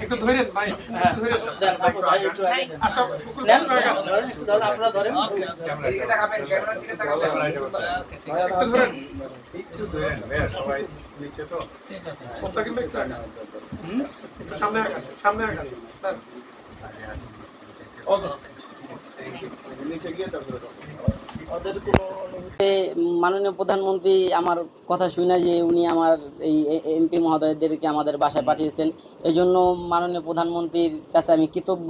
একটু ধরেন ভাই, সামনে মাননীয় প্রধানমন্ত্রী আমার কথা শুনে যে উনি আমার এই এমপি মহোদয়দেরকে আমাদের বাসায় পাঠিয়েছেন, এই জন্য মাননীয় প্রধানমন্ত্রীর কাছে আমি কৃতজ্ঞ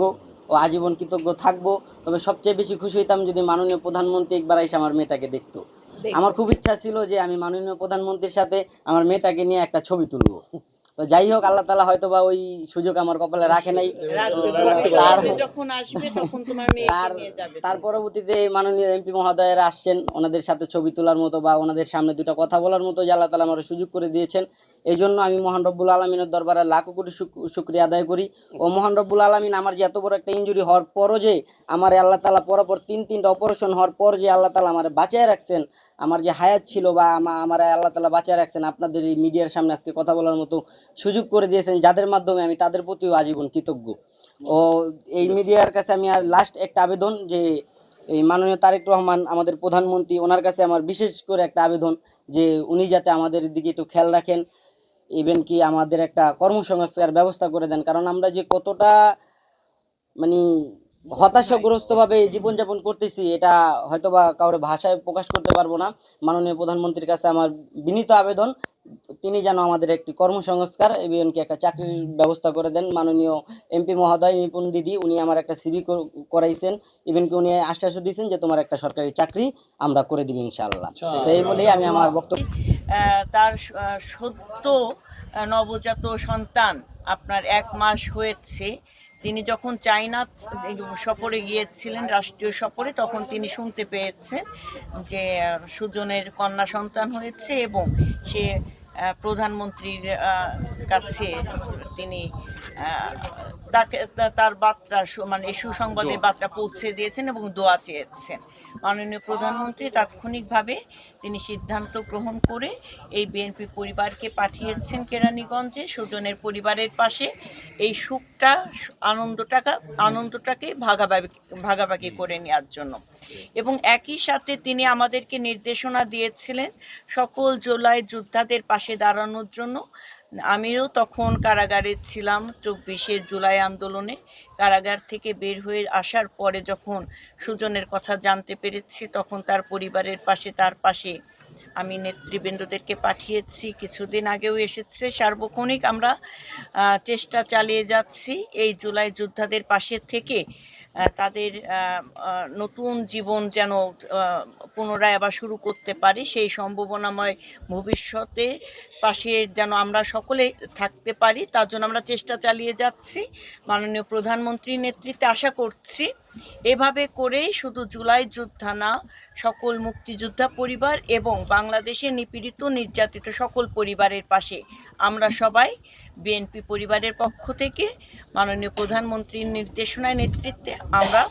ও আজীবন কৃতজ্ঞ থাকবো। তবে সবচেয়ে বেশি খুশি হইতাম যদি মাননীয় প্রধানমন্ত্রী একবার এসে আমার মেয়েটাকে দেখতো। আমার খুব ইচ্ছা ছিল যে আমি মাননীয় প্রধানমন্ত্রীর সাথে আমার মেয়েটাকে নিয়ে একটা ছবি তুলবো। তো যাই হোক, আল্লাহ তাআলা হয়তো বা ওই সুযোগ আমার কপালে রাখে নাই। তার পরবর্তীতে মাননীয় এমপি মহোদয়েরা আসছেন, ওনাদের সাথে ছবি তোলার মতো বা ওনাদের সামনে দুটো কথা বলার মতো যে আল্লাহ তাআলা আমার সুযোগ করে দিয়েছেন। এই জন্য আমি মহান রব্বুল আলমিনের দরবারে লাখো কোটি শুকরিয়া আদায় করি। ও মহান রব্বুল আলমিন আমার যে এত বড় একটা ইনজুরি হওয়ার পরও যে আমার আল্লাহ তাআলা পরপর তিনটা অপারেশন হওয়ার পর যে আল্লাহ তাআলা আমার বাঁচিয়ে রাখছেন, আমার যে হায়াত ছিল বা আমার আল্লাহ তাআলা বাঁচিয়ে রাখছেন, আপনাদের এই মিডিয়ার সামনে আজকে কথা বলার মতো সুযোগ করে দিয়েছেন, যাদের মাধ্যমে আমি তাদের প্রতিও আজীবন কৃতজ্ঞ। ও এই মিডিয়ার কাছে আমি আর লাস্ট একটা আবেদন, যে এই মাননীয় তারেক রহমান আমাদের প্রধানমন্ত্রী, ওনার কাছে আমার বিশেষ করে একটা আবেদন যে উনি যাতে আমাদের দিকে একটু খেয়াল রাখেন, ইভেন কি আমাদের একটা কর্মসংস্থানের ব্যবস্থা করে দেন। কারণ আমরা যে কতটা মানে হতাশাগ্রস্তভাবে জীবনযাপন করতেছি, এটা হয়তো বা কারোর ভাষায় প্রকাশ করতে পারবো না। মাননীয় প্রধানমন্ত্রীর কাছে আমার বিনীত আবেদন, তিনি যেন আমাদের একটি কর্মসংস্কার এবং কি একটা চাকরির ব্যবস্থা করে দেন। মাননীয় এমপি মহোদয় নিপুণ দিদি, উনি আমার একটা সিভি করাইছেন, ইভেন কি উনি আশ্বাসও দিয়েছেন যে তোমার একটা সরকারি চাকরি আমরা করে দিব ইনশাআল্লাহ। তো এই বলেই আমি আমার বক্তব্য। তার সদ্য নবজাত সন্তান আপনার 1 মাস হয়েছে, তিনি যখন চায়না সফরে গিয়েছিলেন, রাষ্ট্রীয় সফরে, তখন তিনি শুনতে পেয়েছেন যে সুজনের কন্যা সন্তান হয়েছে এবং সে প্রধানমন্ত্রীর কাছে তিনি তার বার্তা মানে সুসংবাদের বার্তা পৌঁছে দিয়েছেন এবং দোয়া চেয়েছেন। মাননীয় প্রধানমন্ত্রী তাৎক্ষণিকভাবে তিনি সিদ্ধান্ত গ্রহণ করে এই বিএনপি পরিবারকে পাঠিয়েছেন কেরানীগঞ্জে সুজনের পরিবারের পাশে এই সুখটা আনন্দটাকে ভাগাভাগি করে নেওয়ার জন্য। এবং একই সাথে তিনি আমাদেরকে নির্দেশনা দিয়েছিলেন সকল জুলাই যোদ্ধাদের পাশে দাঁড়ানোর জন্য। আমিও তখন কারাগারে ছিলাম 24শে জুলাই আন্দোলনে। কারাগার থেকে বের হয়ে আসার পরে যখন সুজনের কথা জানতে পেরেছি, তখন তার পরিবারের পাশে, তার পাশে আমি নেতৃবৃন্দদেরকে পাঠিয়েছি। কিছুদিন আগেও এসেছে। সার্বক্ষণিক আমরা চেষ্টা চালিয়ে যাচ্ছি এই জুলাই যোদ্ধাদের পাশে থেকে তাদের নতুন জীবন যেন পুনরায় আবার শুরু করতে পারি, সেই সম্ভাবনাময় ভবিষ্যতে পাশে যেন আমরা সকলে থাকতে পারি, তার জন্য আমরা চেষ্টা চালিয়ে যাচ্ছি। মাননীয় প্রধানমন্ত্রীর নেতৃত্বে আশা করছি এভাবে করেই শুধু জুলাই যোদ্ধা না, সকল মুক্তিযোদ্ধা পরিবার এবং বাংলাদেশে নিপীড়িত নির্যাতিত সকল পরিবারের পাশে আমরা সবাই বিএনপি পরিবারের পক্ষ থেকে মাননীয় প্রধানমন্ত্রীর নির্দেশনায় নেতৃত্বে আমরা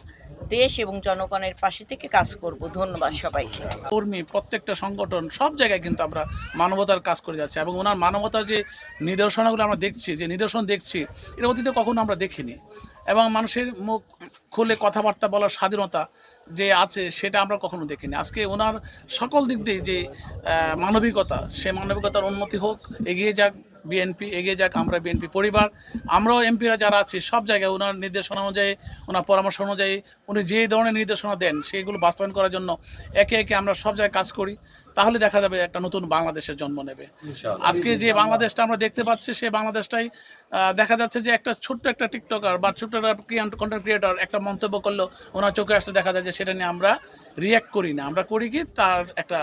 দেশ এবং জনগণের পাশে থেকে কাজ করব। ধন্যবাদ সবাইকে। কর্মী, প্রত্যেকটা সংগঠন, সব জায়গায় কিন্তু আমরা মানবতার কাজ করে যাচ্ছি এবং ওনার মানবতার যে নিদর্শনগুলো আমরা দেখছি, যে নিদর্শন দেখছি, এর অতীতে কখনো আমরা দেখিনি। এবং মানুষের মুখ খুলে কথাবার্তা বলার স্বাধীনতা যে আছে, সেটা আমরা কখনো দেখিনি। আজকে ওনার সকল দিক দিয়ে যে মানবিকতা, সে মানবিকতার উন্নতি হোক, এগিয়ে যাক বিএনপি, এগিয়ে যাক আমরা বিএনপি পরিবার। আমরাও এমপিরা যারা আছি সব জায়গায় ওনার নির্দেশনা অনুযায়ী, ওনার পরামর্শ অনুযায়ী উনি যে ধরনের নির্দেশনা দেন সেইগুলো বাস্তবায়ন করার জন্য একে একে আমরা সব জায়গায় কাজ করি। তাহলে দেখা যাবে একটা নতুন বাংলাদেশের জন্ম নেবে। আজকে যে বাংলাদেশটা আমরা দেখতে পাচ্ছি, সেই বাংলাদেশটাই দেখা যাচ্ছে যে একটা ছোট্ট একটা টিকটকার বা ছোট্ট একটা কন্টেন্ট ক্রিয়েটর একটা মন্তব্য করলো, ওনার চোখে আসলে দেখা যায় যে সেটা নিয়ে আমরা রিয়্যাক্ট করি না। আমরা করি কি, তার একটা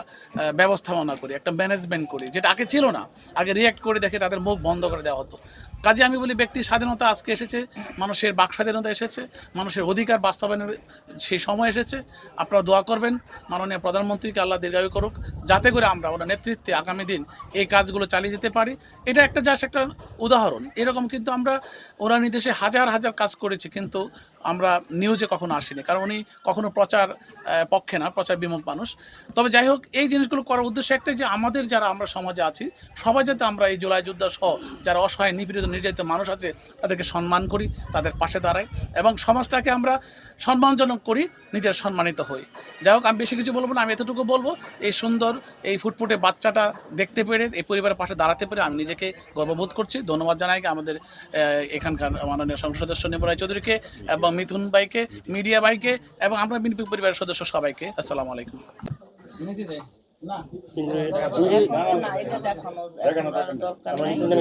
ব্যবস্থাপনা করি, একটা ম্যানেজমেন্ট করি, যেটা আগে ছিল না। আগে রিয়্যাক্ট করে দেখে তাদের মুখ বন্ধ করে দেওয়া হতো। কাজে আমি বলি, ব্যক্তির স্বাধীনতা আজকে এসেছে, মানুষের বাক স্বাধীনতা এসেছে, মানুষের অধিকার বাস্তবায়নের সেই সময় এসেছে। আপনারা দোয়া করবেন মাননীয় প্রধানমন্ত্রীকে আল্লাহ দীর্ঘায়ু করুক, যাতে করে আমরা ওনার নেতৃত্বে আগামী দিন এই কাজগুলো চালিয়ে যেতে পারি। এটা একটা জাস্ট একটা উদাহরণ। এরকম কিন্তু আমরা ওনার নির্দেশে হাজার হাজার কাজ করেছি, কিন্তু আমরা নিউজে কখনো আসিনি, কারণ উনি কখনো প্রচার পক্ষে না, প্রচার বিমুখ মানুষ। তবে যাই হোক, এই জিনিসগুলো করার উদ্দেশ্য একটাই যে আমাদের যারা আমরা সমাজে আছি সবাই যাতে আমরা এই জুলাই যোদ্ধা সহ যারা অসহায় নিপীড়িত নির্যাতিত মানুষ আছে তাদেরকে সম্মান করি, তাদের পাশে দাঁড়াই এবং সমাজটাকে আমরা সম্মানজনক করি, নিজের সম্মানিত হই। যাই হোক, আমি বেশি কিছু বলবো না, আমি এতটুকু বলবো এই সুন্দর এই ফুটফুটে বাচ্চাটা দেখতে পেরে, এই পরিবারের পাশে দাঁড়াতে পেরে আমি নিজেকে গর্ববোধ করছি। ধন্যবাদ জানাই আমাদের এখানকার মাননীয় সংসদ সদস্য নিমু রায় চৌধুরীকে এবং মিথুন ভাইকে, মিডিয়া ভাইকে এবং আমরা বিএনপি পরিবারের সদস্য সবাইকে। আসসালামু আলাইকুম। না, এটা দেখানো দরকার নাই।